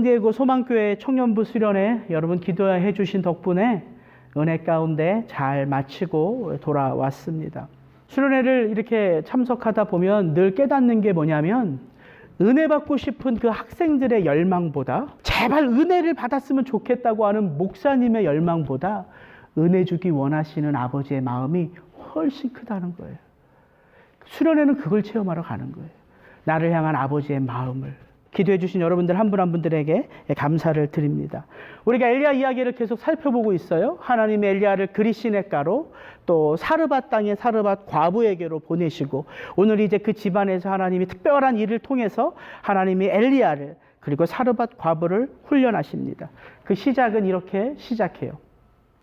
샌디에고 소망교회 청년부 수련회 여러분 기도해 주신 덕분에 은혜 가운데 잘 마치고 돌아왔습니다. 수련회를 이렇게 참석하다 보면 늘 깨닫는 게 뭐냐면 은혜 받고 싶은 그 학생들의 열망보다 제발 은혜를 받았으면 좋겠다고 하는 목사님의 열망보다 은혜 주기 원하시는 아버지의 마음이 훨씬 크다는 거예요. 수련회는 그걸 체험하러 가는 거예요. 나를 향한 아버지의 마음을. 기도해 주신 여러분들 한 분 한 분들에게 감사를 드립니다. 우리가 엘리야 이야기를 계속 살펴보고 있어요. 하나님의 엘리야를 그리시네가로 또 사르밧 땅의 사르밧 과부에게로 보내시고 오늘 이제 그 집안에서 하나님이 특별한 일을 통해서 하나님이 엘리야를 그리고 사르밧 과부를 훈련하십니다. 그 시작은 이렇게 시작해요.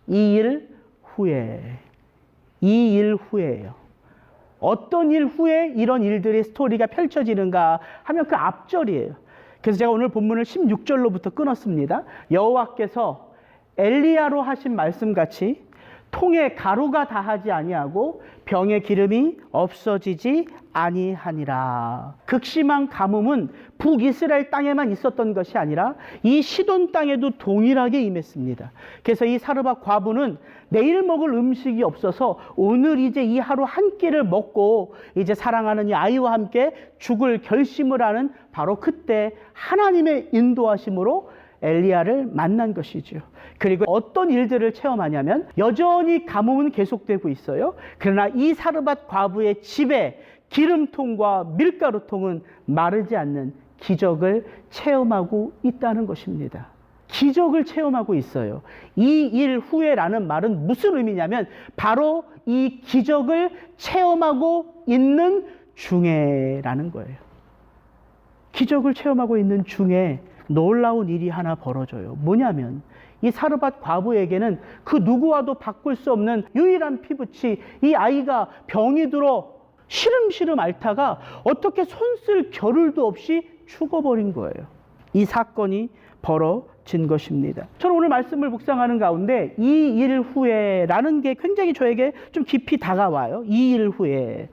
이 일 후에. 이 일 후에예요. 어떤 일 후에 이런 일들의 스토리가 펼쳐지는가 하면 그 앞절이에요. 그래서 제가 오늘 본문을 16절로부터 끊었습니다. 여호와께서 엘리야로 하신 말씀같이 통에 가루가 다하지 아니하고 병의 기름이 없어지지 아니하니라. 극심한 가뭄은 북이스라엘 땅에만 있었던 것이 아니라 이 시돈 땅에도 동일하게 임했습니다. 그래서 이 사르밧 과부는 내일 먹을 음식이 없어서 오늘 이제 이 하루 한 끼를 먹고 이제 사랑하는 이 아이와 함께 죽을 결심을 하는 바로 그때 하나님의 인도하심으로 엘리야를 만난 것이죠. 그리고 어떤 일들을 체험하냐면 여전히 가뭄은 계속되고 있어요. 그러나 이 사르밧 과부의 집에 기름통과 밀가루통은 마르지 않는 기적을 체험하고 있다는 것입니다. 기적을 체험하고 있어요. 이 일 후에라는 말은 무슨 의미냐면 바로 이 기적을 체험하고 있는 중에라는 거예요. 기적을 체험하고 있는 중에 놀라운 일이 하나 벌어져요. 뭐냐면 이 사르밧 과부에게는 그 누구와도 바꿀 수 없는 유일한 피부치 이 아이가 병이 들어 시름시름 앓다가 어떻게 손쓸 겨를도 없이 죽어버린 거예요. 이 사건이 벌어진 것입니다. 저는 오늘 말씀을 묵상하는 가운데 이 일 후에라는 게 굉장히 저에게 좀 깊이 다가와요. 이 일 후에.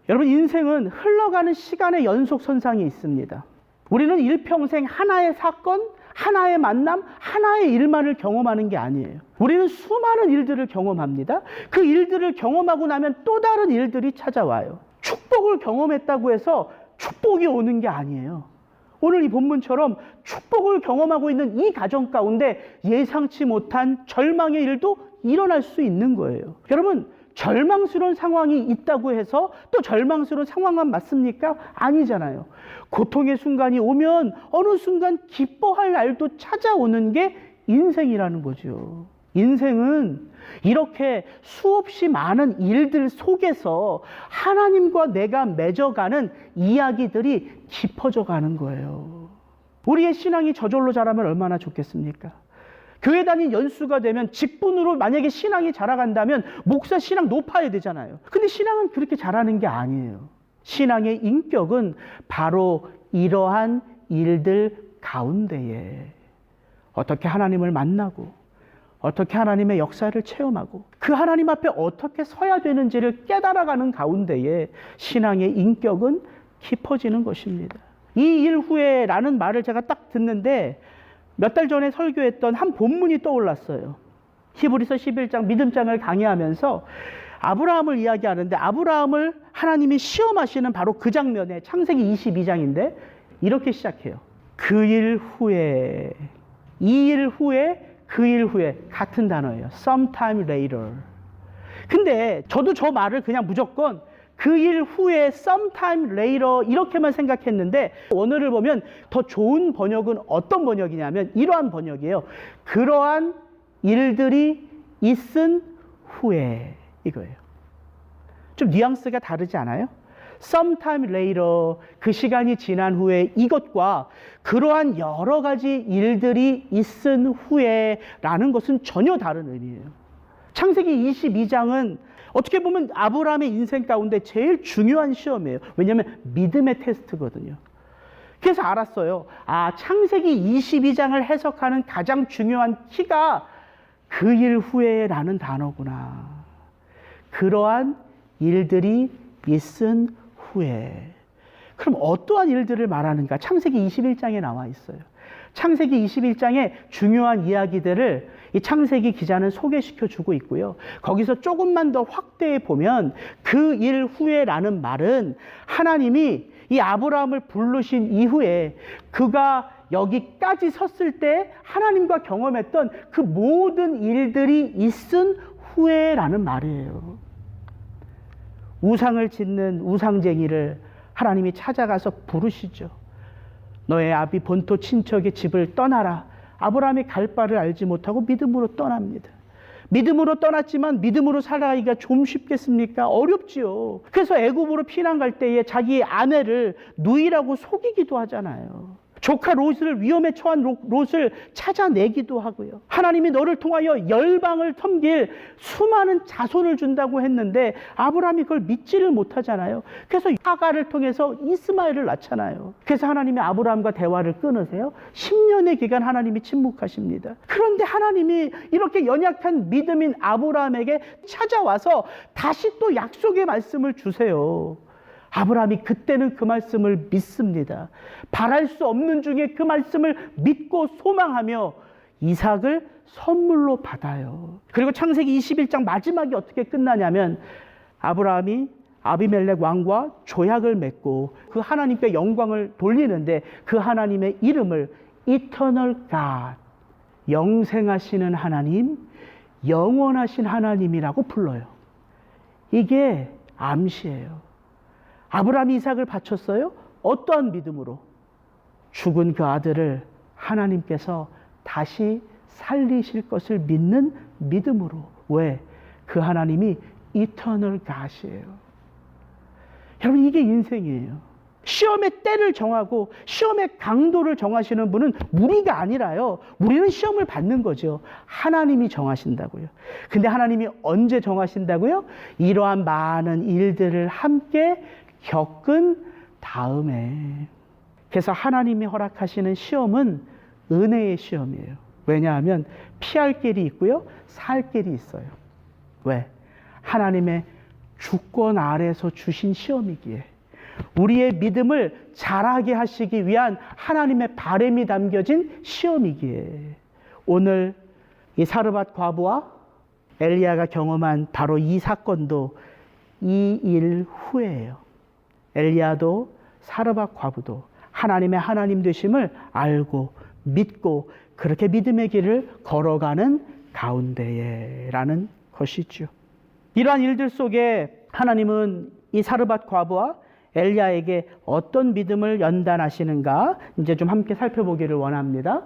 여러분 인생은 흘러가는 시간의 연속선상이 있습니다. 우리는 일평생 하나의 사건, 하나의 만남, 하나의 일만을 경험하는 게 아니에요. 우리는 수많은 일들을 경험합니다. 그 일들을 경험하고 나면 또 다른 일들이 찾아와요. 축복을 경험했다고 해서 축복이 오는 게 아니에요. 오늘 이 본문처럼 축복을 경험하고 있는 이 가정 가운데 예상치 못한 절망의 일도 일어날 수 있는 거예요. 여러분, 절망스러운 상황이 있다고 해서 또 절망스러운 상황만 맞습니까? 아니잖아요. 고통의 순간이 오면 어느 순간 기뻐할 날도 찾아오는 게 인생이라는 거죠. 인생은 이렇게 수없이 많은 일들 속에서 하나님과 내가 맺어가는 이야기들이 깊어져 가는 거예요. 우리의 신앙이 저절로 자라면 얼마나 좋겠습니까? 교회 다닌 연수가 되면 직분으로 만약에 신앙이 자라간다면 목사 신앙 높아야 되잖아요. 근데 신앙은 그렇게 자라는 게 아니에요. 신앙의 인격은 바로 이러한 일들 가운데에 어떻게 하나님을 만나고 어떻게 하나님의 역사를 체험하고 그 하나님 앞에 어떻게 서야 되는지를 깨달아가는 가운데에 신앙의 인격은 깊어지는 것입니다. 이 일 후에라는 말을 제가 딱 듣는데 몇 달 전에 설교했던 한 본문이 떠올랐어요. 히브리서 11장 믿음장을 강의하면서 아브라함을 이야기하는데 아브라함을 하나님이 시험하시는 바로 그 장면에 창세기 22장인데 이렇게 시작해요. 그 일 후에, 이 일 후에, 그 일 후에 같은 단어예요. sometime later. 근데 저도 저 말을 그냥 무조건 그 일 후에 sometime later 이렇게만 생각했는데 원어를 보면 더 좋은 번역은 어떤 번역이냐면 이러한 번역이에요. 그러한 일들이 있은 후에 이거예요. 좀 뉘앙스가 다르지 않아요? sometime later 그 시간이 지난 후에 이것과 그러한 여러 가지 일들이 있은 후에 라는 것은 전혀 다른 의미예요. 창세기 22장은 어떻게 보면 아브라함의 인생 가운데 제일 중요한 시험이에요. 왜냐하면 믿음의 테스트거든요. 그래서 알았어요. 아, 창세기 22장을 해석하는 가장 중요한 키가 그 일 후에라는 단어구나. 그러한 일들이 있은 후에. 그럼 어떠한 일들을 말하는가? 창세기 21장에 나와 있어요. 창세기 21장의 중요한 이야기들을 이 창세기 기자는 소개시켜 주고 있고요. 거기서 조금만 더 확대해 보면 그 일 후에라는 말은 하나님이 이 아브라함을 부르신 이후에 그가 여기까지 섰을 때 하나님과 경험했던 그 모든 일들이 있은 후에라는 말이에요. 우상을 짓는 우상쟁이를 하나님이 찾아가서 부르시죠. 너의 아비 본토 친척의 집을 떠나라. 아브라함이 갈 바를 알지 못하고 믿음으로 떠납니다. 믿음으로 떠났지만 믿음으로 살아가기가 좀 쉽겠습니까? 어렵지요. 그래서 애굽으로 피난 갈 때에 자기 아내를 누이라고 속이기도 하잖아요. 조카 롯을 위험에 처한 롯을 찾아내기도 하고요. 하나님이 너를 통하여 열방을 섬길 수많은 자손을 준다고 했는데 아브라함이 그걸 믿지를 못하잖아요. 그래서 하가를 통해서 이스마엘을 낳잖아요. 그래서 하나님이 아브라함과 대화를 끊으세요. 10년의 기간 하나님이 침묵하십니다. 그런데 하나님이 이렇게 연약한 믿음인 아브라함에게 찾아와서 다시 또 약속의 말씀을 주세요. 아브라함이 그때는 그 말씀을 믿습니다. 바랄 수 없는 중에 그 말씀을 믿고 소망하며 이삭을 선물로 받아요. 그리고 창세기 21장 마지막이 어떻게 끝나냐면 아브라함이 아비멜렉 왕과 조약을 맺고 그 하나님께 영광을 돌리는데 그 하나님의 이름을 Eternal God, 영생하시는 하나님, 영원하신 하나님이라고 불러요. 이게 암시예요. 아브라함이 이삭을 바쳤어요? 어떠한 믿음으로? 죽은 그 아들을 하나님께서 다시 살리실 것을 믿는 믿음으로. 왜? 그 하나님이 이터널 갓이에요. 여러분, 이게 인생이에요. 시험의 때를 정하고 시험의 강도를 정하시는 분은 우리가 아니라요. 우리는 시험을 받는 거죠. 하나님이 정하신다고요. 근데 하나님이 언제 정하신다고요? 이러한 많은 일들을 함께 겪은 다음에. 그래서 하나님이 허락하시는 시험은 은혜의 시험이에요. 왜냐하면 피할 길이 있고요, 살 길이 있어요. 왜? 하나님의 주권 아래서 주신 시험이기에, 우리의 믿음을 자라게 하시기 위한 하나님의 바람이 담겨진 시험이기에, 오늘 이 사르밧 과부와 엘리야가 경험한 바로 이 사건도 이 일 후에예요. 엘리야도 사르밧 과부도 하나님의 하나님 되심을 알고 믿고 그렇게 믿음의 길을 걸어가는 가운데에라는 것이죠. 이러한 일들 속에 하나님은 이 사르밧 과부와 엘리야에게 어떤 믿음을 연단하시는가 이제 좀 함께 살펴보기를 원합니다.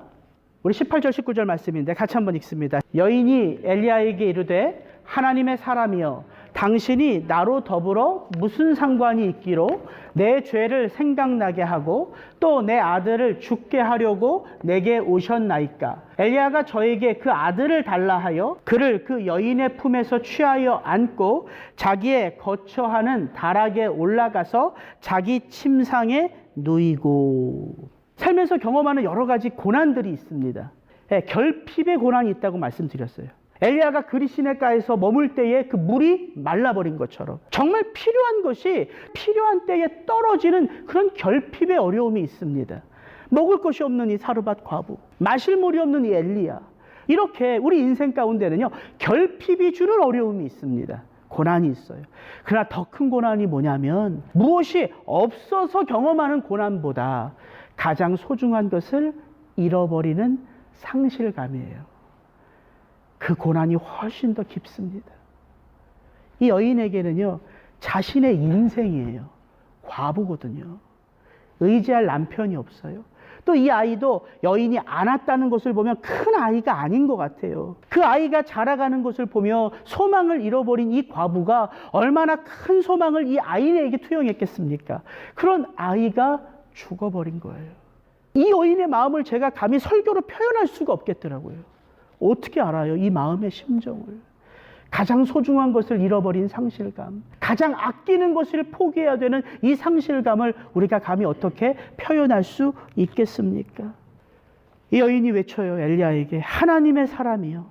우리 18절 19절 말씀인데 같이 한번 읽습니다. 여인이 엘리야에게 이르되 하나님의 사람이여 당신이 나로 더불어 무슨 상관이 있기로 내 죄를 생각나게 하고 또 내 아들을 죽게 하려고 내게 오셨나이까. 엘리야가 저에게 그 아들을 달라 하여 그를 그 여인의 품에서 취하여 안고 자기의 거처하는 다락에 올라가서 자기 침상에 누이고. 살면서 경험하는 여러 가지 고난들이 있습니다. 결핍의 고난이 있다고 말씀드렸어요. 엘리야가 그리시네가에서 머물 때에 그 물이 말라버린 것처럼 정말 필요한 것이 필요한 때에 떨어지는 그런 결핍의 어려움이 있습니다. 먹을 것이 없는 이 사르밧 과부, 마실 물이 없는 이 엘리야, 이렇게 우리 인생 가운데는요 결핍이 주는 어려움이 있습니다. 고난이 있어요. 그러나 더 큰 고난이 뭐냐면 무엇이 없어서 경험하는 고난보다 가장 소중한 것을 잃어버리는 상실감이에요. 그 고난이 훨씬 더 깊습니다. 이 여인에게는요 자신의 인생이에요. 과부거든요. 의지할 남편이 없어요. 또 이 아이도 여인이 안았다는 것을 보면 큰 아이가 아닌 것 같아요. 그 아이가 자라가는 것을 보며 소망을 잃어버린 이 과부가 얼마나 큰 소망을 이 아이에게 투영했겠습니까? 그런 아이가 죽어버린 거예요. 이 여인의 마음을 제가 감히 설교로 표현할 수가 없겠더라고요. 어떻게 알아요? 이 마음의 심정을. 가장 소중한 것을 잃어버린 상실감, 가장 아끼는 것을 포기해야 되는 이 상실감을 우리가 감히 어떻게 표현할 수 있겠습니까? 이 여인이 외쳐요. 엘리야에게 하나님의 사람이요,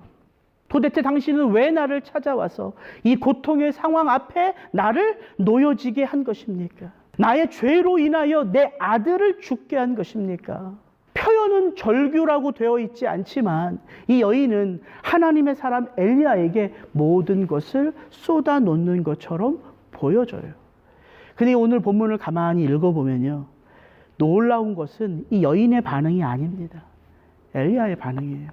도대체 당신은 왜 나를 찾아와서 이 고통의 상황 앞에 나를 놓여지게 한 것입니까? 나의 죄로 인하여 내 아들을 죽게 한 것입니까? 표현은 절규라고 되어 있지 않지만 이 여인은 하나님의 사람 엘리야에게 모든 것을 쏟아놓는 것처럼 보여져요. 근데 오늘 본문을 가만히 읽어보면요, 놀라운 것은 이 여인의 반응이 아닙니다. 엘리야의 반응이에요.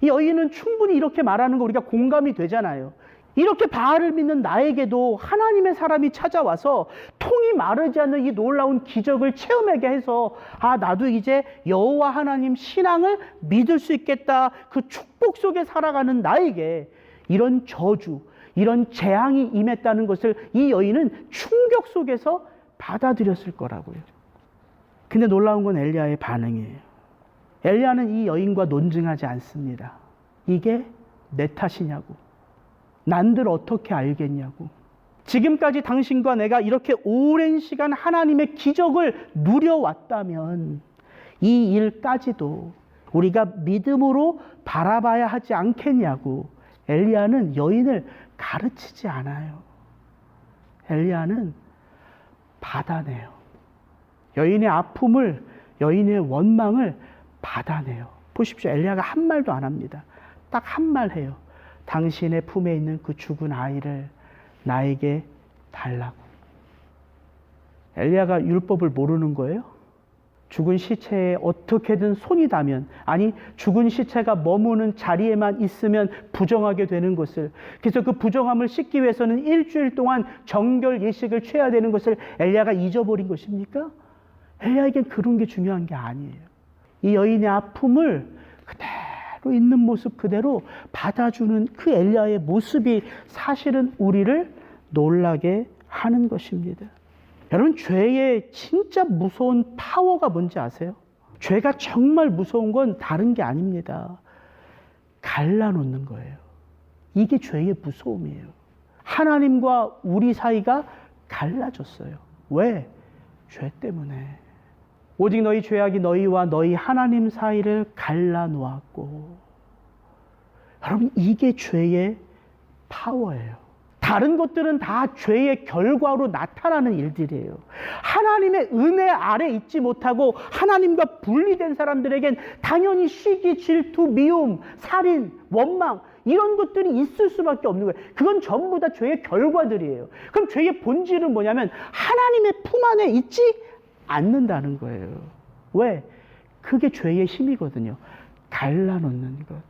이 여인은 충분히 이렇게 말하는 거 우리가 공감이 되잖아요. 이렇게 바알을 믿는 나에게도 하나님의 사람이 찾아와서 통이 마르지 않는 이 놀라운 기적을 체험하게 해서 나도 이제 여호와 하나님 신앙을 믿을 수 있겠다. 그 축복 속에 살아가는 나에게 이런 저주, 이런 재앙이 임했다는 것을 이 여인은 충격 속에서 받아들였을 거라고요. 근데 놀라운 건 엘리야의 반응이에요. 엘리야는 이 여인과 논증하지 않습니다. 이게 내 탓이냐고. 난들 어떻게 알겠냐고. 지금까지 당신과 내가 이렇게 오랜 시간 하나님의 기적을 누려왔다면 이 일까지도 우리가 믿음으로 바라봐야 하지 않겠냐고. 엘리야는 여인을 가르치지 않아요. 엘리야는 받아내요. 여인의 아픔을, 여인의 원망을 받아내요. 보십시오. 엘리야가 한 말도 안 합니다. 딱 한 말 해요. 당신의 품에 있는 그 죽은 아이를 나에게 달라고. 엘리야가 율법을 모르는 거예요? 죽은 시체에 어떻게든 손이 닿으면, 아니 죽은 시체가 머무는 자리에만 있으면 부정하게 되는 것을, 그래서 그 부정함을 씻기 위해서는 일주일 동안 정결 예식을 취해야 되는 것을 엘리야가 잊어버린 것입니까? 엘리야에겐 그런 게 중요한 게 아니에요. 이 여인의 아픔을 그대로 있는 모습 그대로 받아주는 그 엘리야의 모습이 사실은 우리를 놀라게 하는 것입니다. 여러분, 죄의 진짜 무서운 파워가 뭔지 아세요? 죄가 정말 무서운 건 다른 게 아닙니다. 갈라놓는 거예요. 이게 죄의 무서움이에요. 하나님과 우리 사이가 갈라졌어요. 왜? 죄 때문에. 오직 너희 죄악이 너희와 너희 하나님 사이를 갈라놓았고. 여러분, 이게 죄의 파워예요. 다른 것들은 다 죄의 결과로 나타나는 일들이에요. 하나님의 은혜 아래 있지 못하고 하나님과 분리된 사람들에겐 당연히 시기, 질투, 미움, 살인, 원망 이런 것들이 있을 수밖에 없는 거예요. 그건 전부 다 죄의 결과들이에요. 그럼 죄의 본질은 뭐냐면 하나님의 품 안에 있지 않는다는 거예요. 왜? 그게 죄의 힘이거든요. 갈라놓는 것.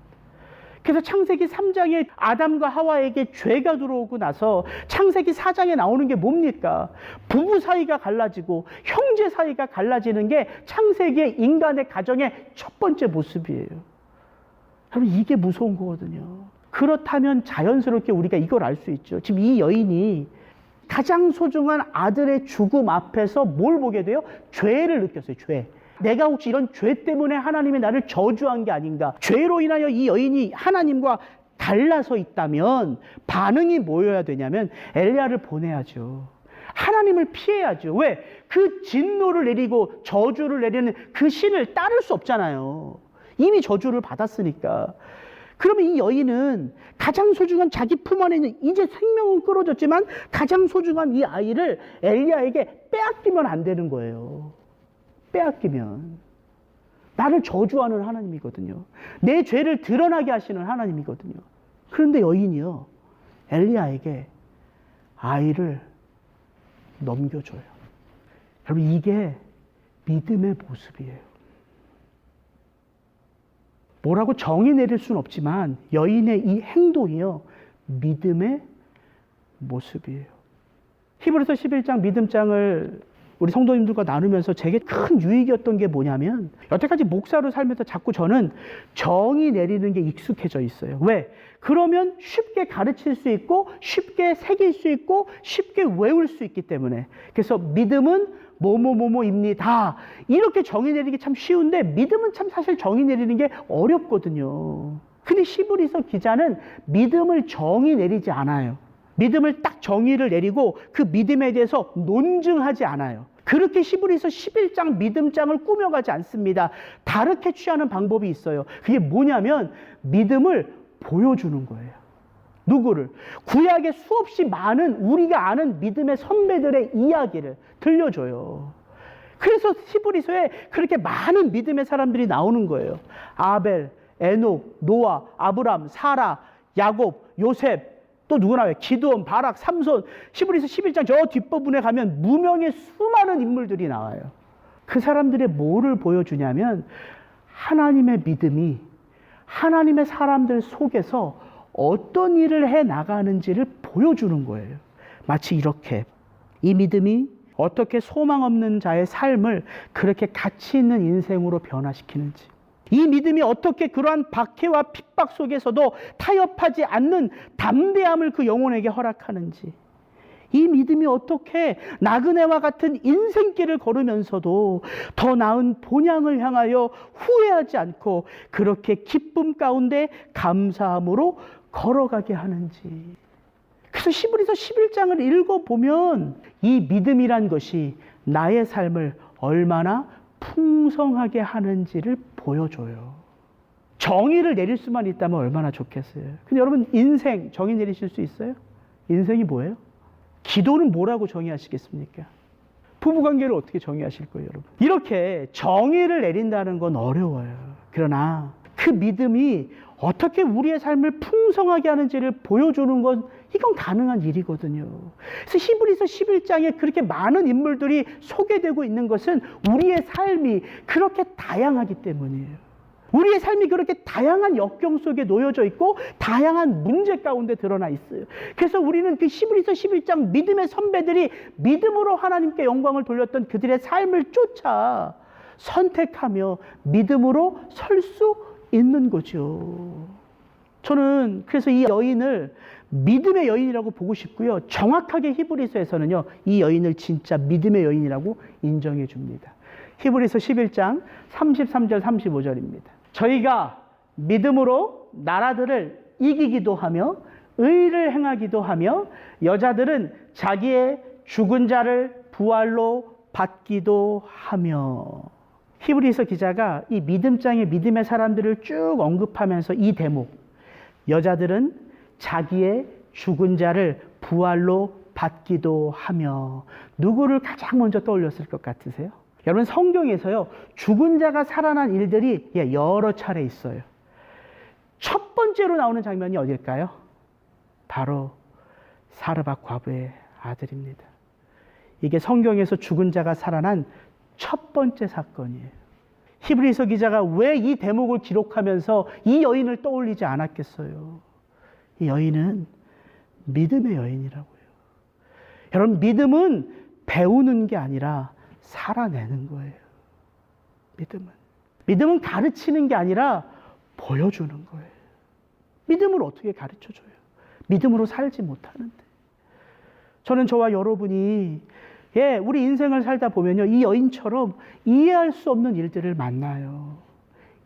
그래서 창세기 3장에 아담과 하와에게 죄가 들어오고 나서 창세기 4장에 나오는 게 뭡니까? 부부 사이가 갈라지고 형제 사이가 갈라지는 게 창세기의 인간의 가정의 첫 번째 모습이에요. 여러분, 이게 무서운 거거든요. 그렇다면 자연스럽게 우리가 이걸 알 수 있죠. 지금 이 여인이 가장 소중한 아들의 죽음 앞에서 뭘 보게 돼요? 죄를 느꼈어요. 죄. 내가 혹시 이런 죄 때문에 하나님이 나를 저주한 게 아닌가? 죄로 인하여 이 여인이 하나님과 갈라서 있다면 반응이 뭐여야 되냐면 엘리야를 보내야죠. 하나님을 피해야죠. 왜? 그 진노를 내리고 저주를 내리는 그 신을 따를 수 없잖아요. 이미 저주를 받았으니까. 그러면 이 여인은 가장 소중한 자기 품 안에 있는, 이제 생명은 끊어졌지만 가장 소중한 이 아이를 엘리야에게 빼앗기면 안 되는 거예요. 빼앗기면. 나를 저주하는 하나님이거든요. 내 죄를 드러나게 하시는 하나님이거든요. 그런데 여인이요, 엘리야에게 아이를 넘겨줘요. 여러분, 이게 믿음의 모습이에요. 뭐라고 정의 내릴 수는 없지만 여인의 이 행동이요, 믿음의 모습이에요. 히브리서 11장 믿음장을 우리 성도님들과 나누면서 제게 큰 유익이었던 게 뭐냐면, 여태까지 목사로 살면서 자꾸 저는 정의 내리는 게 익숙해져 있어요. 왜? 그러면 쉽게 가르칠 수 있고 쉽게 새길 수 있고 쉽게 외울 수 있기 때문에. 그래서 믿음은 뭐뭐뭐뭐입니다. 이렇게 정의 내리기 참 쉬운데 믿음은 참 사실 정의 내리는 게 어렵거든요. 근데 히브리서 기자는 믿음을 정의 내리지 않아요. 믿음을 딱 정의를 내리고 그 믿음에 대해서 논증하지 않아요. 그렇게 히브리서 11장 믿음장을 꾸며가지 않습니다. 다르게 취하는 방법이 있어요. 그게 뭐냐면 믿음을 보여주는 거예요. 누구를? 구약에 수없이 많은 우리가 아는 믿음의 선배들의 이야기를 들려줘요. 그래서 히브리서에 그렇게 많은 믿음의 사람들이 나오는 거예요. 아벨, 에녹, 노아, 아브람, 사라, 야곱, 요셉, 또 누구 나와요? 기드온, 바락, 삼손. 히브리서 11장 저 뒷부분에 가면 무명의 수많은 인물들이 나와요. 그 사람들의 뭐를 보여주냐면 하나님의 믿음이 하나님의 사람들 속에서 어떤 일을 해 나가는지를 보여주는 거예요. 마치 이렇게 이 믿음이 어떻게 소망 없는 자의 삶을 그렇게 가치 있는 인생으로 변화시키는지, 이 믿음이 어떻게 그러한 박해와 핍박 속에서도 타협하지 않는 담대함을 그 영혼에게 허락하는지, 이 믿음이 어떻게 나그네와 같은 인생길을 걸으면서도 더 나은 본향을 향하여 후회하지 않고 그렇게 기쁨 가운데 감사함으로 걸어가게 하는지. 그래서 히브리서 11장을 읽어보면 이 믿음이란 것이 나의 삶을 얼마나 풍성하게 하는지를 보여줘요. 정의를 내릴 수만 있다면 얼마나 좋겠어요. 근데 여러분, 인생 정의 내리실 수 있어요? 인생이 뭐예요? 기도는 뭐라고 정의하시겠습니까? 부부관계를 어떻게 정의하실 거예요, 여러분? 이렇게 정의를 내린다는 건 어려워요. 그러나 그 믿음이 어떻게 우리의 삶을 풍성하게 하는지를 보여주는 건 이건 가능한 일이거든요. 그래서 히브리서 11장에 그렇게 많은 인물들이 소개되고 있는 것은 우리의 삶이 그렇게 다양하기 때문이에요. 우리의 삶이 그렇게 다양한 역경 속에 놓여져 있고 다양한 문제 가운데 드러나 있어요. 그래서 우리는 그 히브리서 11장 믿음의 선배들이 믿음으로 하나님께 영광을 돌렸던 그들의 삶을 쫓아 선택하며 믿음으로 설 수 있는 거죠. 저는 그래서 이 여인을 믿음의 여인이라고 보고 싶고요. 정확하게 히브리서에서는요, 이 여인을 진짜 믿음의 여인이라고 인정해 줍니다. 히브리서 11장 33절 35절입니다. 저희가 믿음으로 나라들을 이기기도 하며 의를 행하기도 하며 여자들은 자기의 죽은 자를 부활로 받기도 하며. 히브리서 기자가 이 믿음장의 믿음의 사람들을 쭉 언급하면서 이 대목, 여자들은 자기의 죽은 자를 부활로 받기도 하며, 누구를 가장 먼저 떠올렸을 것 같으세요? 여러분, 성경에서요, 죽은 자가 살아난 일들이 여러 차례 있어요. 첫 번째로 나오는 장면이 어딜까요? 바로 사르밧 과부의 아들입니다. 이게 성경에서 죽은 자가 살아난 첫 번째 사건이에요. 히브리서 기자가 왜 이 대목을 기록하면서 이 여인을 떠올리지 않았겠어요? 이 여인은 믿음의 여인이라고요. 여러분, 믿음은 배우는 게 아니라 살아내는 거예요. 믿음은 가르치는 게 아니라 보여주는 거예요. 믿음을 어떻게 가르쳐줘요? 믿음으로 살지 못하는데. 저는 저와 여러분이 우리 인생을 살다 보면요, 이 여인처럼 이해할 수 없는 일들을 만나요.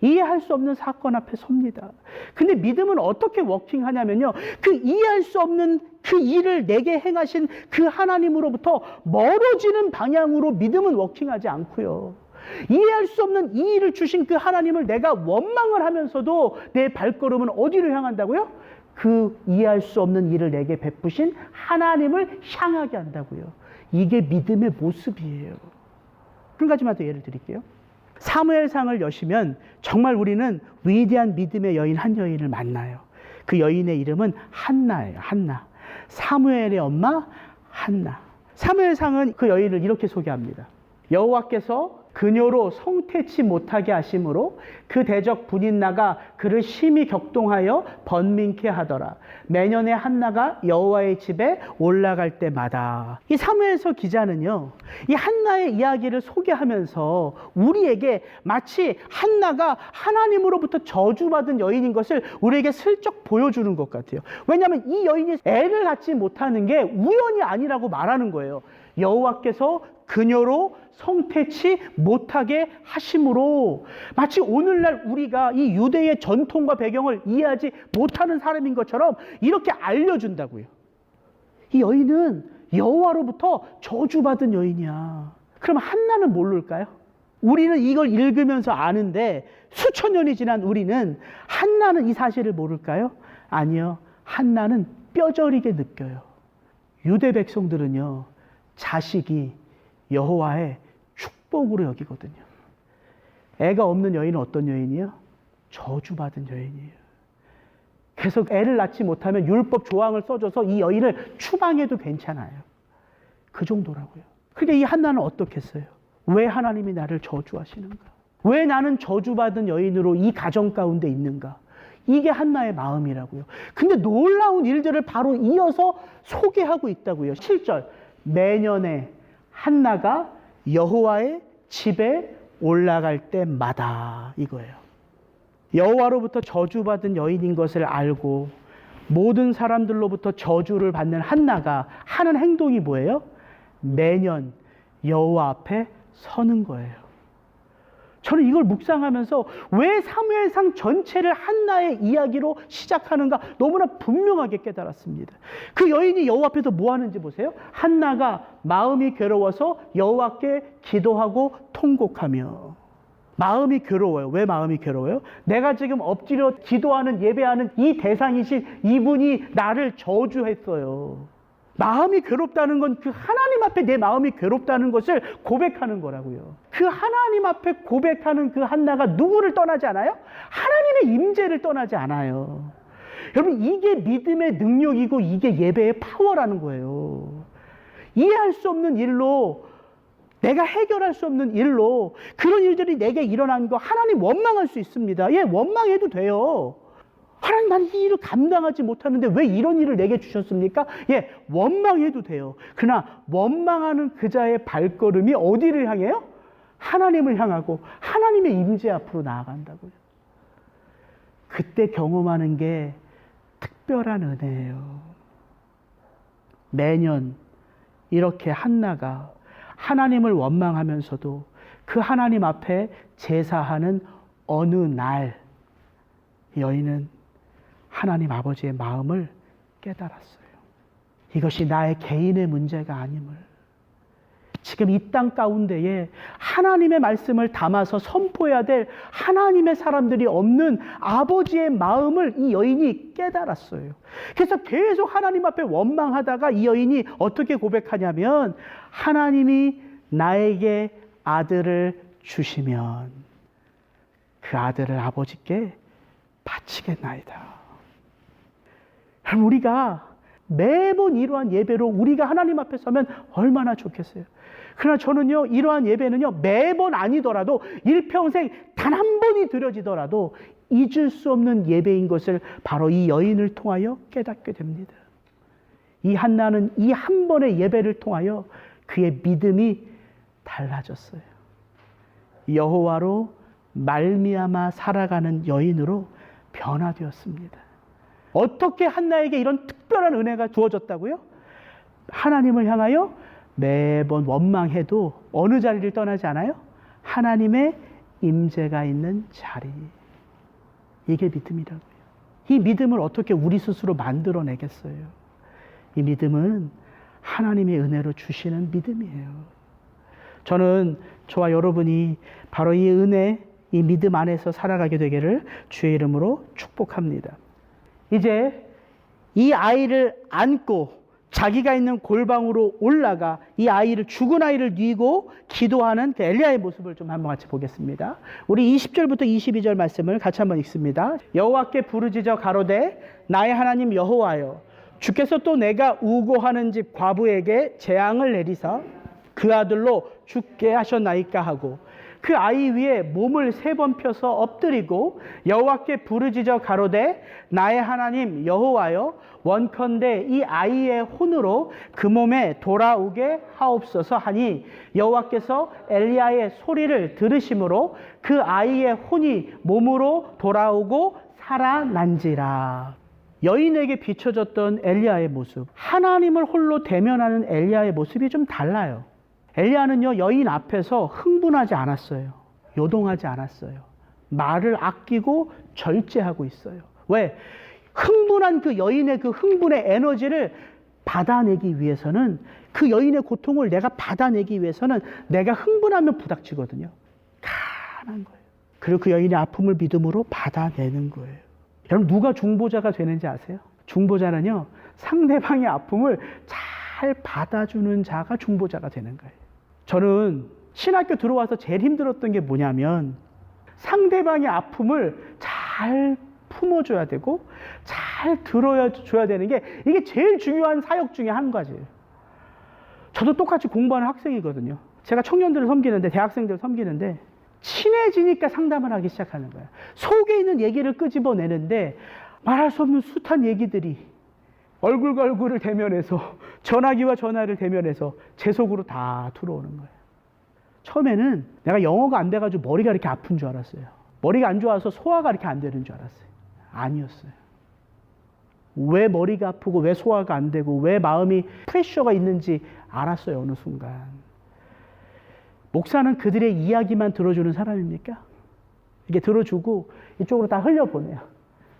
이해할 수 없는 사건 앞에 섭니다. 근데 믿음은 어떻게 워킹하냐면요, 그 이해할 수 없는 그 일을 내게 행하신 그 하나님으로부터 멀어지는 방향으로 믿음은 워킹하지 않고요. 이해할 수 없는 이 일을 주신 그 하나님을 내가 원망을 하면서도 내 발걸음은 어디로 향한다고요? 그 이해할 수 없는 일을 내게 베푸신 하나님을 향하게 한다고요. 이게 믿음의 모습이에요. 한 가지만 더 예를 드릴게요. 사무엘상을 여시면 정말 우리는 위대한 믿음의 여인 한 여인을 만나요. 그 여인의 이름은 한나예요. 한나. 사무엘의 엄마 한나. 사무엘상은 그 여인을 이렇게 소개합니다. 여호와께서 그녀로 성태치 못하게 하심으로 그 대적 분인나가 그를 심히 격동하여 번민케 하더라. 매년에 한나가 여호와의 집에 올라갈 때마다. 이 사무엘서 기자는요, 이 한나의 이야기를 소개하면서 우리에게 마치 한나가 하나님으로부터 저주받은 여인인 것을 우리에게 슬쩍 보여주는 것 같아요. 왜냐하면 이 여인이 애를 갖지 못하는 게 우연이 아니라고 말하는 거예요. 여호와께서 그녀로 성태치 못하게 하심으로, 마치 오늘날 우리가 이 유대의 전통과 배경을 이해하지 못하는 사람인 것처럼 이렇게 알려준다고요. 이 여인은 여호와로부터 저주받은 여인이야. 그럼 한나는 모를까요? 우리는 이걸 읽으면서 아는데 수천 년이 지난 우리는 한나는 이 사실을 모를까요? 아니요. 한나는 뼈저리게 느껴요. 유대 백성들은요, 자식이 여호와의 축복으로 여기거든요. 애가 없는 여인은 어떤 여인이요? 저주받은 여인이에요. 계속 애를 낳지 못하면 율법 조항을 써줘서 이 여인을 추방해도 괜찮아요. 그 정도라고요. 그러니까 이 한나는 어떻게 했어요? 왜 하나님이 나를 저주하시는가? 왜 나는 저주받은 여인으로 이 가정 가운데 있는가? 이게 한나의 마음이라고요. 근데 놀라운 일들을 바로 이어서 소개하고 있다고요. 7절. 매년에 한나가 여호와의 집에 올라갈 때마다 이거예요. 여호와로부터 저주받은 여인인 것을 알고 모든 사람들로부터 저주를 받는 한나가 하는 행동이 뭐예요? 매년 여호와 앞에 서는 거예요. 저는 이걸 묵상하면서 왜 사무엘상 전체를 한나의 이야기로 시작하는가 너무나 분명하게 깨달았습니다. 그 여인이 여호와 앞에서 뭐 하는지 보세요. 한나가 마음이 괴로워서 여호와께 기도하고 통곡하며. 마음이 괴로워요. 왜 마음이 괴로워요? 내가 지금 엎드려 기도하는 예배하는 이 대상이신 이분이 나를 저주했어요. 마음이 괴롭다는 건 그 하나님 앞에 내 마음이 괴롭다는 것을 고백하는 거라고요. 그 하나님 앞에 고백하는 그 한나가 누구를 떠나지 않아요? 하나님의 임재를 떠나지 않아요. 여러분, 이게 믿음의 능력이고 이게 예배의 파워라는 거예요. 이해할 수 없는 일로, 내가 해결할 수 없는 일로 그런 일들이 내게 일어난 거 하나님 원망할 수 있습니다. 예, 원망해도 돼요. 하나님, 난 이 일을 감당하지 못하는데 왜 이런 일을 내게 주셨습니까? 예, 원망해도 돼요. 그러나 원망하는 그자의 발걸음이 어디를 향해요? 하나님을 향하고 하나님의 임재 앞으로 나아간다고요. 그때 경험하는 게 특별한 은혜예요. 매년 이렇게 한나가 하나님을 원망하면서도 그 하나님 앞에 제사하는 어느 날 여인은 하나님 아버지의 마음을 깨달았어요. 이것이 나의 개인의 문제가 아님을, 지금 이 땅 가운데에 하나님의 말씀을 담아서 선포해야 될 하나님의 사람들이 없는 아버지의 마음을 이 여인이 깨달았어요. 그래서 계속 하나님 앞에 원망하다가 이 여인이 어떻게 고백하냐면, 하나님이 나에게 아들을 주시면 그 아들을 아버지께 바치겠나이다. 우리가 매번 이러한 예배로 우리가 하나님 앞에 서면 얼마나 좋겠어요. 그러나 저는요, 이러한 예배는요, 매번 아니더라도 일평생 단 한 번이 드려지더라도 잊을 수 없는 예배인 것을 바로 이 여인을 통하여 깨닫게 됩니다. 이 한나는 이 한 번의 예배를 통하여 그의 믿음이 달라졌어요. 여호와로 말미암아 살아가는 여인으로 변화되었습니다. 어떻게 한나에게 이런 특별한 은혜가 주어졌다고요? 하나님을 향하여 매번 원망해도 어느 자리를 떠나지 않아요? 하나님의 임재가 있는 자리. 이게 믿음이라고요. 이 믿음을 어떻게 우리 스스로 만들어내겠어요? 이 믿음은 하나님의 은혜로 주시는 믿음이에요. 저는 저와 여러분이 바로 이 은혜, 이 믿음 안에서 살아가게 되기를 주의 이름으로 축복합니다. 이제 이 아이를 안고 자기가 있는 골방으로 올라가 이 아이를, 죽은 아이를 뉘고 기도하는 그 엘리야의 모습을 좀 한번 같이 보겠습니다. 우리 20절부터 22절 말씀을 같이 한번 읽습니다. 여호와께 부르짖어 가로되 나의 하나님 여호와여, 주께서 또 내가 우고하는 집 과부에게 재앙을 내리사 그 아들로 죽게 하셨나이까 하고 그 아이 위에 몸을 3번 펴서 엎드리고 여호와께 부르짖어 가로되 나의 하나님 여호와여, 원컨대 이 아이의 혼으로 그 몸에 돌아오게 하옵소서 하니 여호와께서 엘리야의 소리를 들으심으로 그 아이의 혼이 몸으로 돌아오고 살아난지라. 여인에게 비춰졌던 엘리야의 모습, 하나님을 홀로 대면하는 엘리야의 모습이 좀 달라요. 엘리야는요, 여인 앞에서 흥분하지 않았어요. 요동하지 않았어요. 말을 아끼고 절제하고 있어요. 왜? 흥분한 그 여인의 그 흥분의 에너지를 받아내기 위해서는, 그 여인의 고통을 내가 받아내기 위해서는 내가 흥분하면 부닥치거든요. 가난한 거예요. 그리고 그 여인의 아픔을 믿음으로 받아내는 거예요. 여러분, 누가 중보자가 되는지 아세요? 중보자는요, 상대방의 아픔을 잘 받아주는 자가 중보자가 되는 거예요. 저는 신학교 들어와서 제일 힘들었던 게 뭐냐면 상대방의 아픔을 잘 품어줘야 되고 잘 들어줘야 되는 게 이게 제일 중요한 사역 중에 한 가지예요. 저도 똑같이 공부하는 학생이거든요. 제가 청년들을 섬기는데, 대학생들을 섬기는데 친해지니까 상담을 하기 시작하는 거예요. 속에 있는 얘기를 끄집어내는데 말할 수 없는 숱한 얘기들이 얼굴과 얼굴을 대면해서 전화기와 전화를 대면해서 제 속으로 다 들어오는 거예요. 처음에는 내가 영어가 안 돼가지고 머리가 이렇게 아픈 줄 알았어요. 머리가 안 좋아서 소화가 이렇게 안 되는 줄 알았어요. 아니었어요. 왜 머리가 아프고 왜 소화가 안 되고 왜 마음이 프레셔가 있는지 알았어요. 어느 순간. 목사는 그들의 이야기만 들어주는 사람입니까? 이게 들어주고 이쪽으로 다 흘려보내요.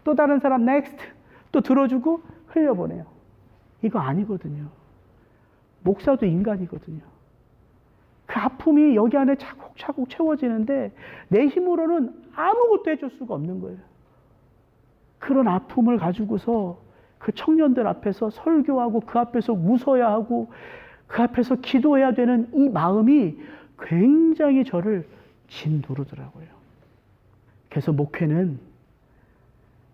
또 다른 사람 넥스트 또 들어주고 흘려보내요. 이거 아니거든요. 목사도 인간이거든요. 그 아픔이 여기 안에 차곡차곡 채워지는데 내 힘으로는 아무것도 해줄 수가 없는 거예요. 그런 아픔을 가지고서 그 청년들 앞에서 설교하고 그 앞에서 웃어야 하고 그 앞에서 기도해야 되는 이 마음이 굉장히 저를 짓누르더라고요. 그래서 목회는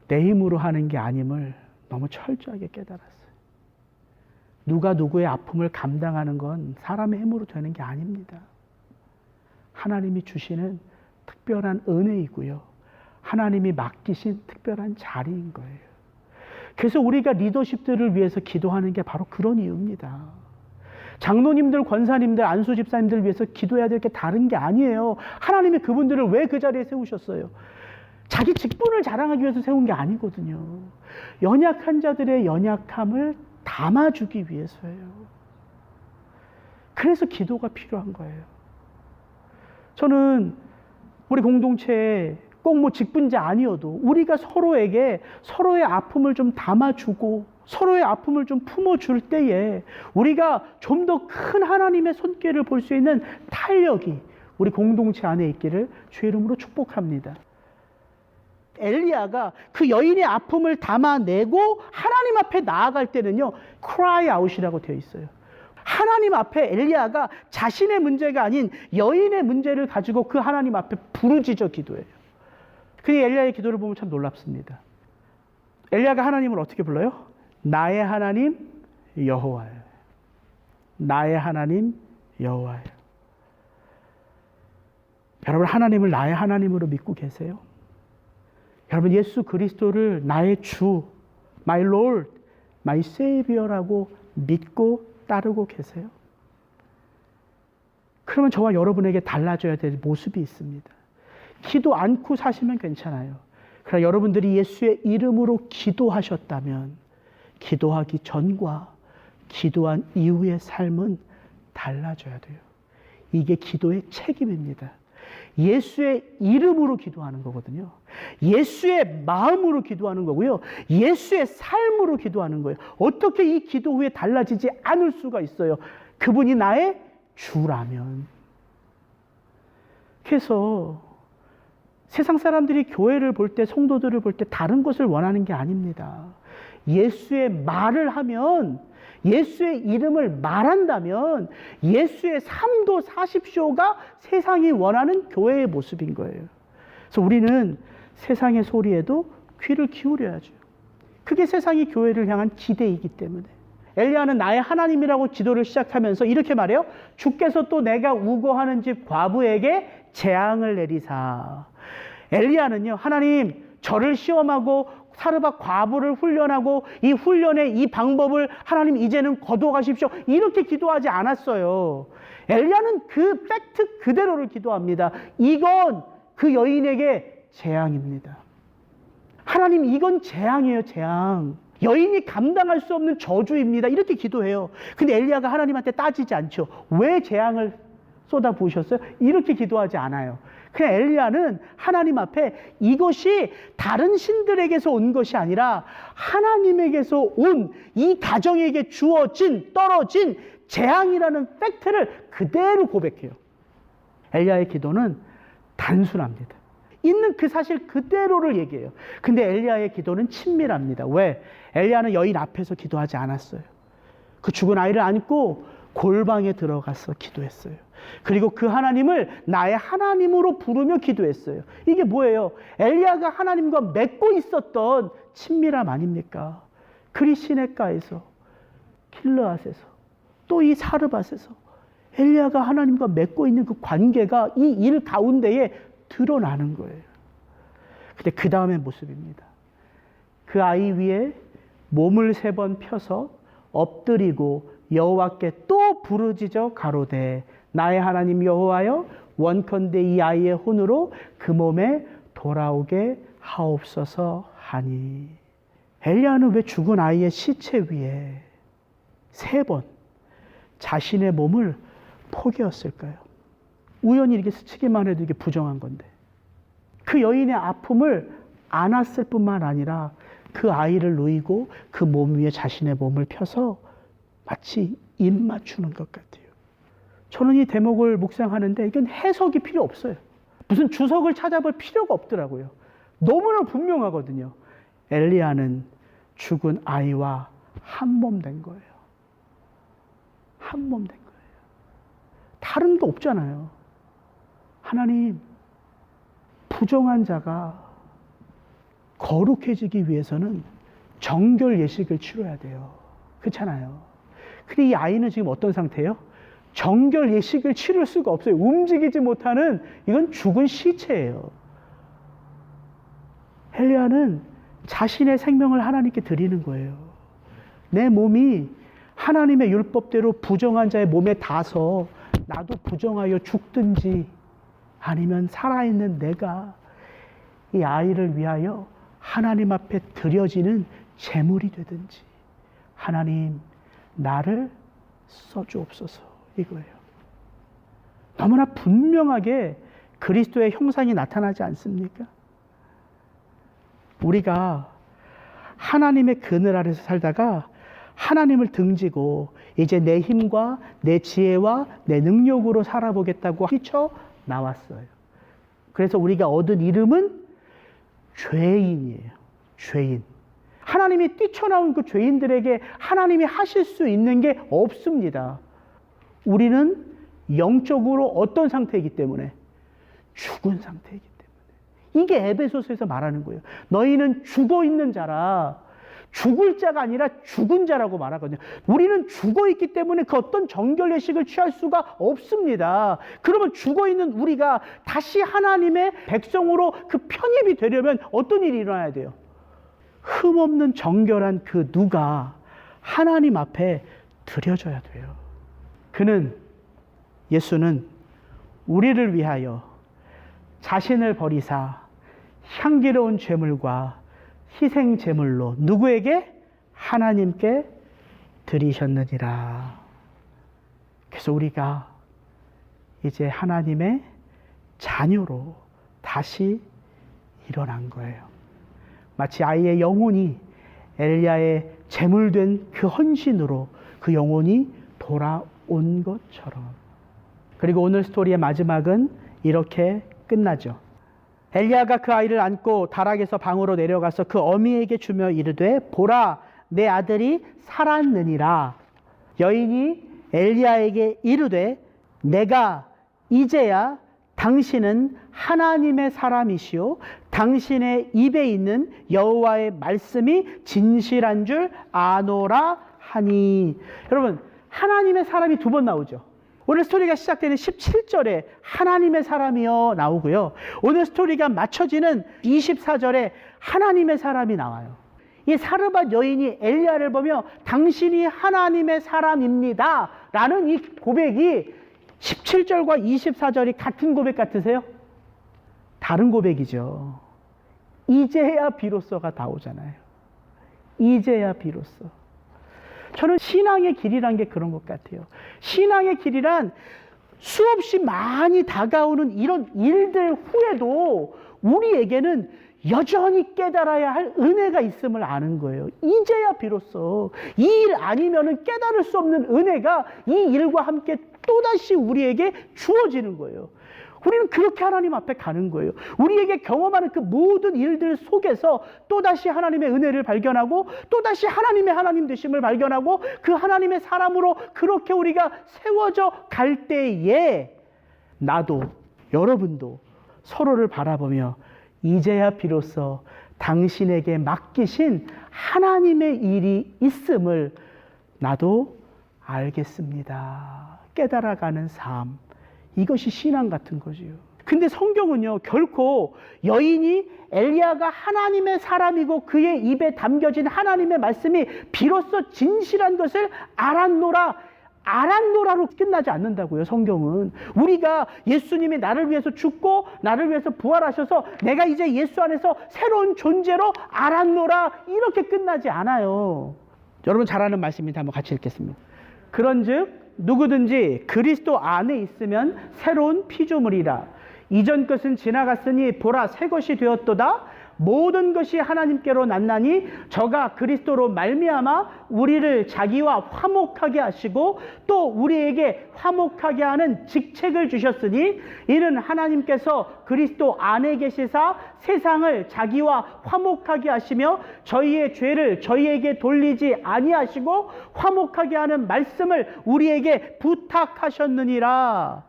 내 힘으로 하는 게 아님을 너무 철저하게 깨달았어요. 누가 누구의 아픔을 감당하는 건 사람의 힘으로 되는 게 아닙니다. 하나님이 주시는 특별한 은혜이고요. 하나님이 맡기신 특별한 자리인 거예요. 그래서 우리가 리더십들을 위해서 기도하는 게 바로 그런 이유입니다. 장로님들, 권사님들, 안수 집사님들을 위해서 기도해야 될 게 다른 게 아니에요. 하나님이 그분들을 왜 그 자리에 세우셨어요? 자기 직분을 자랑하기 위해서 세운 게 아니거든요. 연약한 자들의 연약함을 담아주기 위해서예요. 그래서 기도가 필요한 거예요. 저는 우리 공동체에 꼭 뭐 직분자 아니어도 우리가 서로에게 서로의 아픔을 좀 담아주고 서로의 아픔을 좀 품어줄 때에 우리가 좀 더 큰 하나님의 손길을 볼 수 있는 탄력이 우리 공동체 안에 있기를 주의 이름으로 축복합니다. 엘리야가 그 여인의 아픔을 담아내고 하나님 앞에 나아갈 때는요, cry out이라고 되어 있어요. 하나님 앞에 엘리야가 자신의 문제가 아닌 여인의 문제를 가지고 그 하나님 앞에 부르짖어 기도해요. 그 엘리야의 기도를 보면 참 놀랍습니다. 엘리야가 하나님을 어떻게 불러요? 나의 하나님 여호와예요. 나의 하나님 여호와예요. 여러분, 하나님을 나의 하나님으로 믿고 계세요? 여러분, 예수 그리스도를 나의 주, my Lord, my Savior라고 믿고 따르고 계세요? 그러면 저와 여러분에게 달라져야 될 모습이 있습니다. 기도 않고 사시면 괜찮아요. 그러나 여러분들이 예수의 이름으로 기도하셨다면 기도하기 전과 기도한 이후의 삶은 달라져야 돼요. 이게 기도의 책임입니다. 예수의 이름으로 기도하는 거거든요. 예수의 마음으로 기도하는 거고요. 예수의 삶으로 기도하는 거예요. 어떻게 이 기도 후에 달라지지 않을 수가 있어요? 그분이 나의 주라면. 그래서 세상 사람들이 교회를 볼 때, 성도들을 볼 때 다른 것을 원하는 게 아닙니다. 예수의 말을 하면, 예수의 이름을 말한다면 예수의 삶도 사십시오가 세상이 원하는 교회의 모습인 거예요. 그래서 우리는 세상의 소리에도 귀를 기울여야죠. 그게 세상이 교회를 향한 기대이기 때문에. 엘리야는 나의 하나님이라고 기도를 시작하면서 이렇게 말해요. 주께서 또 내가 우거하는 집 과부에게 재앙을 내리사. 엘리야는요, 하나님 저를 시험하고 사르밧 과부를 훈련하고 이 훈련의 이 방법을 하나님 이제는 거두어가십시오. 이렇게 기도하지 않았어요. 엘리야는 그 팩트 그대로를 기도합니다. 이건 그 여인에게 재앙입니다. 하나님, 이건 재앙이에요, 재앙. 여인이 감당할 수 없는 저주입니다. 이렇게 기도해요. 근데 엘리야가 하나님한테 따지지 않죠. 왜 재앙을 쏟아부으셨어요? 이렇게 기도하지 않아요. 그냥 엘리야는 하나님 앞에 이것이 다른 신들에게서 온 것이 아니라 하나님에게서 온 이 가정에게 주어진, 떨어진 재앙이라는 팩트를 그대로 고백해요. 엘리야의 기도는 단순합니다. 있는 그 사실 그대로를 얘기해요. 근데 엘리야의 기도는 친밀합니다. 왜? 엘리야는 여인 앞에서 기도하지 않았어요. 그 죽은 아이를 안고 골방에 들어가서 기도했어요. 그리고 그 하나님을 나의 하나님으로 부르며 기도했어요. 이게 뭐예요? 엘리야가 하나님과 맺고 있었던 친밀함 아닙니까? 그리시네가에서, 길르앗에서, 또 이 사르밧에서 엘리야가 하나님과 맺고 있는 그 관계가 이 일 가운데에 드러나는 거예요. 근데 그 다음의 모습입니다. 그 아이 위에 몸을 3번 펴서 엎드리고 여호와께 또 부르짖어 가로되 나의 하나님 여호와여 원컨대 이 아이의 혼으로 그 몸에 돌아오게 하옵소서 하니. 엘리야는 왜 죽은 아이의 시체 위에 3번 자신의 몸을 포개었을까요? 우연히 이렇게 스치기만 해도 이게 부정한 건데, 그 여인의 아픔을 안았을 뿐만 아니라 그 아이를 누이고 그 몸 위에 자신의 몸을 펴서 마치 입 맞추는 것 같아요. 저는 이 대목을 묵상하는데 이건 해석이 필요 없어요. 무슨 주석을 찾아볼 필요가 없더라고요. 너무나 분명하거든요. 엘리야는 죽은 아이와 한 몸 된 거예요. 한 몸 된 거예요. 다른 게 없잖아요. 하나님, 부정한 자가 거룩해지기 위해서는 정결 예식을 치러야 돼요. 그렇잖아요. 근데 이 아이는 지금 어떤 상태예요? 정결 예식을 치를 수가 없어요. 움직이지 못하는, 이건 죽은 시체예요. 엘리야는 자신의 생명을 하나님께 드리는 거예요. 내 몸이 하나님의 율법대로 부정한 자의 몸에 닿아서 나도 부정하여 죽든지, 아니면 살아있는 내가 이 아이를 위하여 하나님 앞에 드려지는 제물이 되든지, 하나님 나를 써주옵소서, 이거예요. 너무나 분명하게 그리스도의 형상이 나타나지 않습니까? 우리가 하나님의 그늘 아래서 살다가 하나님을 등지고 이제 내 힘과 내 지혜와 내 능력으로 살아보겠다고 뛰쳐나왔어요. 그래서 우리가 얻은 이름은 죄인이에요. 죄인. 하나님이 뛰쳐나온 그 죄인들에게 하나님이 하실 수 있는 게 없습니다. 우리는 영적으로 어떤 상태이기 때문에? 죽은 상태이기 때문에. 이게 에베소서에서 말하는 거예요. 너희는 죽어있는 자라. 죽을 자가 아니라 죽은 자라고 말하거든요. 우리는 죽어있기 때문에 그 어떤 정결 예식을 취할 수가 없습니다. 그러면 죽어있는 우리가 다시 하나님의 백성으로 그 편입이 되려면 어떤 일이 일어나야 돼요? 흠없는 정결한 그 누가 하나님 앞에 드려져야 돼요. 예수는 우리를 위하여 자신을 버리사 향기로운 제물과 희생 제물로 누구에게? 하나님께 드리셨느니라. 그래서 우리가 이제 하나님의 자녀로 다시 일어난 거예요. 마치 아이의 영혼이 엘리야의 제물된 그 헌신으로 그 영혼이 돌아온 것처럼. 그리고 오늘 스토리의 마지막은 이렇게 끝나죠. 엘리야가 그 아이를 안고 다락에서 방으로 내려가서 그 어미에게 주며 이르되 보라 내 아들이 살았느니라. 여인이 엘리야에게 이르되 내가 이제야 당신은 하나님의 사람이시오 당신의 입에 있는 여호와의 말씀이 진실한 줄 아노라 하니. 여러분, 하나님의 사람이 2번 나오죠. 오늘 스토리가 시작되는 17절에 하나님의 사람이여 나오고요. 오늘 스토리가 맞춰지는 24절에 하나님의 사람이 나와요. 이 사르밧 여인이 엘리야를 보며 당신이 하나님의 사람입니다 라는 이 고백이 17절과 24절이 같은 고백 같으세요? 다른 고백이죠. 이제야 비로소가 나오잖아요. 이제야 비로소. 저는 신앙의 길이란 게 그런 것 같아요. 신앙의 길이란 수없이 많이 다가오는 이런 일들 후에도 우리에게는 여전히 깨달아야 할 은혜가 있음을 아는 거예요. 이제야 비로소 이 일 아니면은 깨달을 수 없는 은혜가 이 일과 함께 또다시 우리에게 주어지는 거예요. 우리는 그렇게 하나님 앞에 가는 거예요. 우리에게 경험하는 그 모든 일들 속에서 또다시 하나님의 은혜를 발견하고 또다시 하나님의 하나님 되심을 발견하고 그 하나님의 사람으로 그렇게 우리가 세워져 갈 때에 나도, 여러분도 서로를 바라보며 이제야 비로소 당신에게 맡기신 하나님의 일이 있음을 나도 알겠습니다. 깨달아가는 삶. 이것이 신앙 같은 거지요. 근데 성경은요, 결코 여인이 엘리야가 하나님의 사람이고 그의 입에 담겨진 하나님의 말씀이 비로소 진실한 것을 알았노라로 끝나지 않는다고요. 성경은 우리가 예수님이 나를 위해서 죽고 나를 위해서 부활하셔서 내가 이제 예수 안에서 새로운 존재로 알았노라 이렇게 끝나지 않아요. 여러분 잘 아는 말씀입니다. 한번 같이 읽겠습니다. 그런즉 누구든지 그리스도 안에 있으면 새로운 피조물이라. 이전 것은 지나갔으니 보라 새 것이 되었도다. 모든 것이 하나님께로 났나니 저가 그리스도로 말미암아 우리를 자기와 화목하게 하시고 또 우리에게 화목하게 하는 직책을 주셨으니 이는 하나님께서 그리스도 안에 계시사 세상을 자기와 화목하게 하시며 저희의 죄를 저희에게 돌리지 아니하시고 화목하게 하는 말씀을 우리에게 부탁하셨느니라.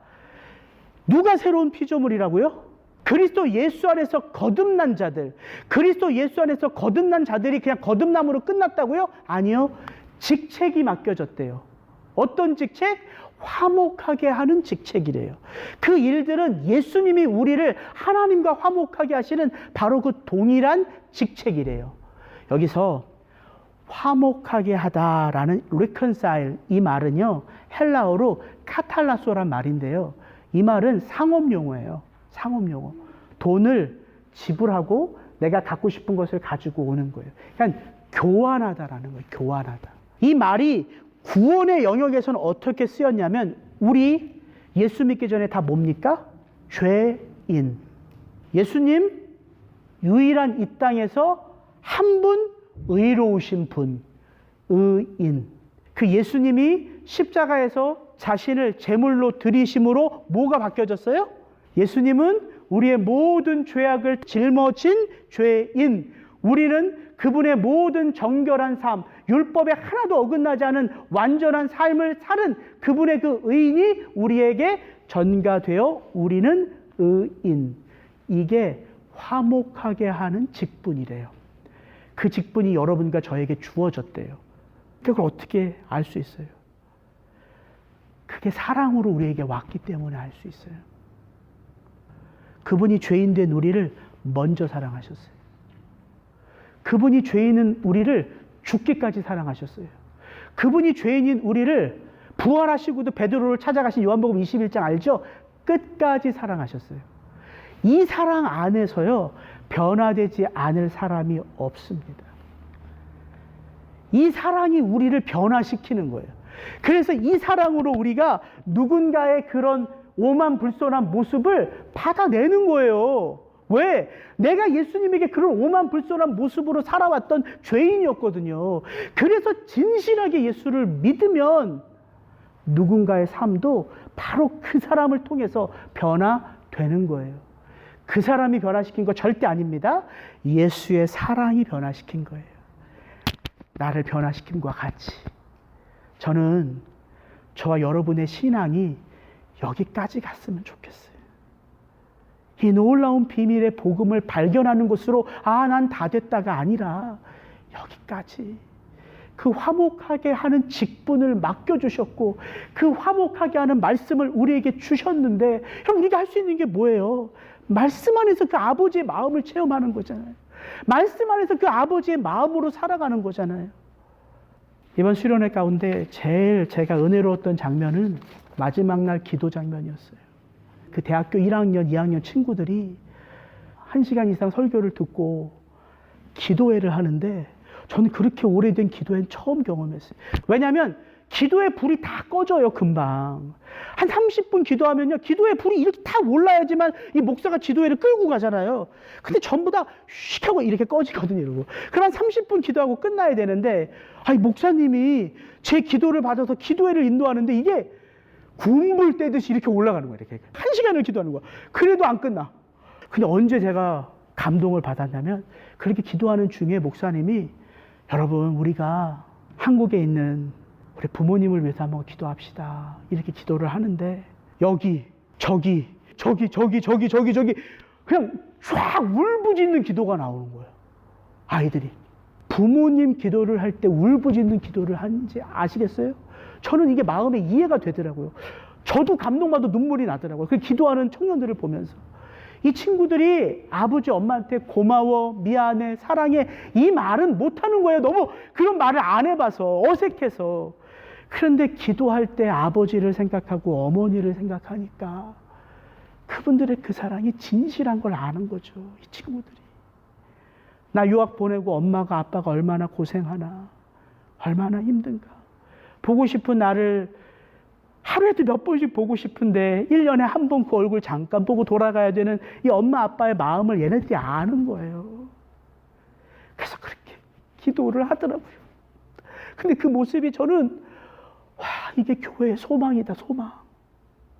누가 새로운 피조물이라고요? 그리스도 예수 안에서 거듭난 자들. 그리스도 예수 안에서 거듭난 자들이 그냥 거듭남으로 끝났다고요? 아니요. 직책이 맡겨졌대요. 어떤 직책? 화목하게 하는 직책이래요. 그 일들은 예수님이 우리를 하나님과 화목하게 하시는 바로 그 동일한 직책이래요. 여기서 화목하게 하다라는 reconcile 이 말은요, 헬라어로 카탈라소란 말인데요. 이 말은 상업용어예요. 상업용어. 돈을 지불하고 내가 갖고 싶은 것을 가지고 오는 거예요. 그러니까 교환하다라는 거예요. 교환하다. 이 말이 구원의 영역에서는 어떻게 쓰였냐면 우리 예수 믿기 전에 다 뭡니까? 죄인. 예수님 유일한 이 땅에서 한 분 의로우신 분. 의인. 그 예수님이 십자가에서 자신을 제물로 드리심으로 뭐가 바뀌어졌어요? 예수님은 우리의 모든 죄악을 짊어진 죄인. 우리는 그분의 모든 정결한 삶, 율법에 하나도 어긋나지 않은 완전한 삶을 사는 그분의 그 의인이 우리에게 전가되어 우리는 의인. 이게 화목하게 하는 직분이래요. 그 직분이 여러분과 저에게 주어졌대요. 그걸 어떻게 알 수 있어요? 그게 사랑으로 우리에게 왔기 때문에 알 수 있어요. 그분이 죄인된 우리를 먼저 사랑하셨어요. 그분이 죄인인 우리를 죽기까지 사랑하셨어요. 그분이 죄인인 우리를 부활하시고도 베드로를 찾아가신 요한복음 21장 알죠? 끝까지 사랑하셨어요. 이 사랑 안에서요, 변화되지 않을 사람이 없습니다. 이 사랑이 우리를 변화시키는 거예요. 그래서 이 사랑으로 우리가 누군가의 그런 오만불손한 모습을 받아내는 거예요. 왜? 내가 예수님에게 그런 오만불손한 모습으로 살아왔던 죄인이었거든요. 그래서 진실하게 예수를 믿으면 누군가의 삶도 바로 그 사람을 통해서 변화되는 거예요. 그 사람이 변화시킨 거 절대 아닙니다. 예수의 사랑이 변화시킨 거예요. 나를 변화시킴과 같이. 저는 저와 여러분의 신앙이 여기까지 갔으면 좋겠어요. 이 놀라운 비밀의 복음을 발견하는 것으로 난 다 됐다가 아니라 여기까지 그 화목하게 하는 직분을 맡겨주셨고 그 화목하게 하는 말씀을 우리에게 주셨는데 그럼 우리가 할 수 있는 게 뭐예요? 말씀 안에서 그 아버지의 마음을 체험하는 거잖아요. 말씀 안에서 그 아버지의 마음으로 살아가는 거잖아요. 이번 수련회 가운데 제일 제가 은혜로웠던 장면은 마지막 날 기도 장면이었어요. 그 대학교 1학년, 2학년 친구들이 1시간 이상 설교를 듣고 기도회를 하는데 저는 그렇게 오래된 기도회는 처음 경험했어요. 왜냐하면 기도의 불이 다 꺼져요, 금방. 한 30분 기도하면요, 기도의 불이 이렇게 다 올라야지만 이 목사가 기도회를 끌고 가잖아요. 근데 전부 다 휙 하고 이렇게 꺼지거든요, 이러고. 그럼 한 30분 기도하고 끝나야 되는데, 목사님이 제 기도를 받아서 기도회를 인도하는데 이게 군불 떼듯이 이렇게 올라가는 거예요, 이렇게. 1시간을 기도하는 거야. 그래도 안 끝나. 근데 언제 제가 감동을 받았냐면, 그렇게 기도하는 중에 목사님이, 여러분, 우리가 한국에 있는 우리 부모님을 위해서 한번 기도합시다. 이렇게 기도를 하는데 여기 저기 그냥 쫙 울부짖는 기도가 나오는 거예요. 아이들이. 부모님 기도를 할 때 울부짖는 기도를 하는지 아시겠어요? 저는 이게 마음에 이해가 되더라고요. 저도 감동받아 눈물이 나더라고요. 그 기도하는 청년들을 보면서. 이 친구들이 아버지 엄마한테 고마워, 미안해, 사랑해 이 말은 못하는 거예요. 너무 그런 말을 안 해봐서 어색해서. 그런데 기도할 때 아버지를 생각하고 어머니를 생각하니까 그분들의 그 사랑이 진실한 걸 아는 거죠. 이 친구들이. 나 유학 보내고 엄마가 아빠가 얼마나 고생하나, 얼마나 힘든가. 보고 싶은 나를 하루에도 몇 번씩 보고 싶은데 1년에 한 번 그 얼굴 잠깐 보고 돌아가야 되는 이 엄마 아빠의 마음을 얘네들이 아는 거예요. 그래서 그렇게 기도를 하더라고요. 근데 그 모습이 저는 와, 이게 교회의 소망이다, 소망.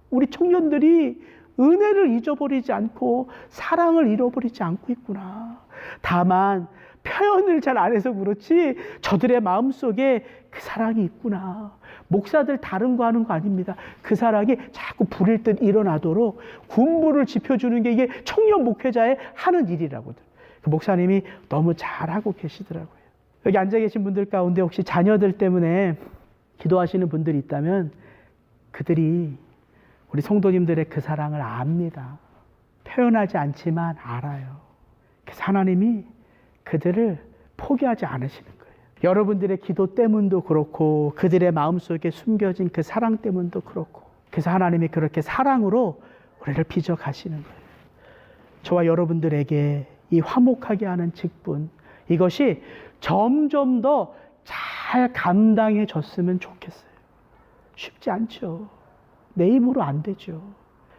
우리 청년들이 은혜를 잊어버리지 않고 사랑을 잃어버리지 않고 있구나. 다만 표현을 잘 안 해서 그렇지 저들의 마음속에 그 사랑이 있구나. 목사들 다른 거 하는 거 아닙니다. 그 사랑이 자꾸 불일 듯 일어나도록 군부를 지펴주는 게 이게 청년 목회자의 하는 일이라거든. 그 목사님이 너무 잘하고 계시더라고요. 여기 앉아 계신 분들 가운데 혹시 자녀들 때문에 기도하시는 분들이 있다면 그들이 우리 성도님들의 그 사랑을 압니다. 표현하지 않지만 알아요. 그래서 하나님이 그들을 포기하지 않으시는 거예요. 여러분들의 기도 때문도 그렇고 그들의 마음속에 숨겨진 그 사랑 때문도 그렇고 그래서 하나님이 그렇게 사랑으로 우리를 빚어 가시는 거예요. 저와 여러분들에게 이 화목하게 하는 직분 이것이 점점 더 잘 감당해졌으면 좋겠어요. 쉽지 않죠. 내 힘으로 안 되죠.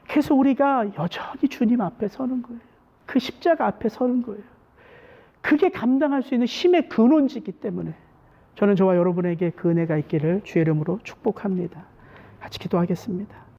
그래서 우리가 여전히 주님 앞에 서는 거예요. 그 십자가 앞에 서는 거예요. 그게 감당할 수 있는 힘의 근원지이기 때문에 저는 저와 여러분에게 그 은혜가 있기를 주의 이름으로 축복합니다. 같이 기도하겠습니다.